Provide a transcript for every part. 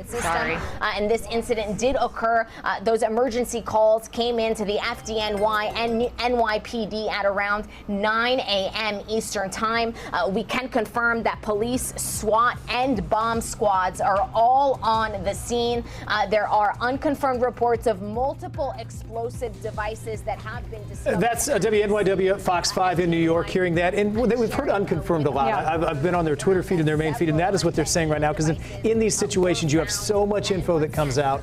system. And this incident did occur. Those emergency calls came into the FDNY and NYPD at around 9 a.m. Eastern time. We can confirm that police, SWAT, and bomb squads are all on the scene. There are unconfirmed reports of multiple explosive devices that have been discovered. That's WNYW at Fox 5 in New York, hearing that. And we've heard unconfirmed a lot. Yeah. I've been on their Twitter feed and their main feed, and that is what they're saying right now. Because in these situations, you have so much info that comes out.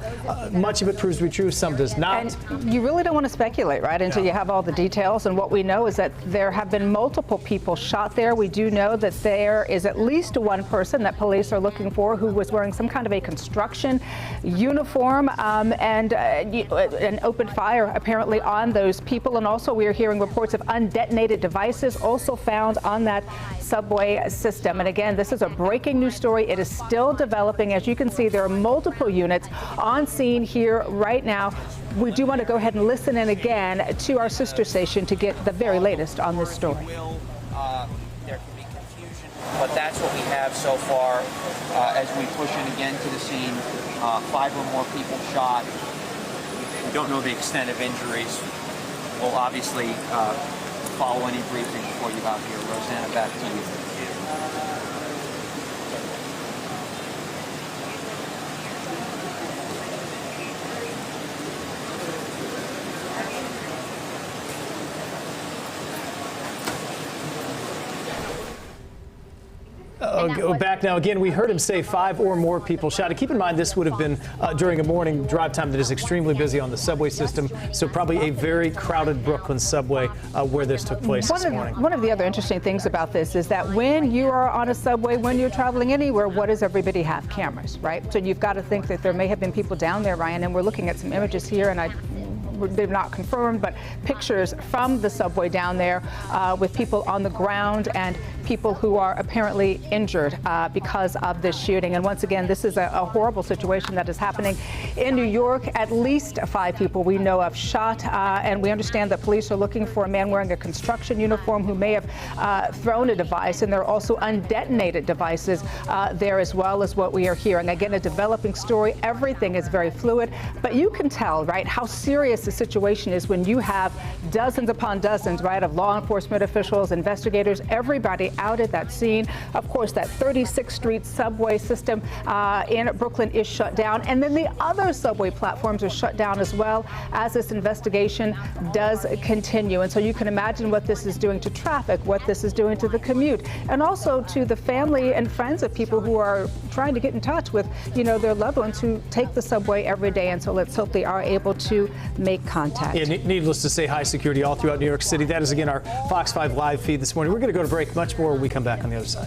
Much of it proves to be true, some does not. And you really don't want to speculate, right, until you have all the details. And what we know is that there have been multiple people shot there. We do know that there is at least one person that police are looking for who was wearing some kind of a construction uniform and an open fire apparently on those people. And also we are hearing reports of undetonated devices also found on that subway system. And again, this is a breaking news story. It is still developing. As you can see, there are multiple units on scene here right now. We do want to go ahead and listen in again to our sister station to get the very latest on this story. There can be confusion, but that's what we have so far as we push in again to the scene. 5 or more people shot. We don't know the extent of injuries. We'll obviously follow any briefing before you out here. Rosanna, back to you. Go back now. Again, we heard him say 5 or more people shot. Keep in mind, this would have been during a morning drive time that is extremely busy on the subway system, so probably a very crowded Brooklyn subway where this took place this morning. One of the other interesting things about this is that when you are on a subway, when you're traveling anywhere, what does everybody have? Cameras, right? So you've got to think that there may have been people down there, Ryan, and we're looking at some images here, and they're not confirmed, but pictures from the subway down there with people on the ground and people who are apparently injured because of this shooting. And once again, this is a horrible situation that is happening in New York. At least 5 people we know of shot, and we understand that police are looking for a man wearing a construction uniform who may have thrown a device, and there are also undetonated devices there as well, as what we are hearing. Again, a developing story. Everything is very fluid, but you can tell, right, how serious the situation is when you have dozens upon dozens, right, of law enforcement officials, investigators, everybody out at that scene. Of course, that 36th Street subway system in Brooklyn is shut down, and then the other subway platforms are shut down as well as this investigation does continue. And so you can imagine what this is doing to traffic, what this is doing to the commute, and also to the family and friends of people who are trying to get in touch with, you know, their loved ones who take the subway every day. And so let's hope they are able to make contact. Yeah, needless to say, high security all throughout New York City. That is, again, our Fox 5 live feed this morning. We're going to go to break. Much more when we come back on the other side.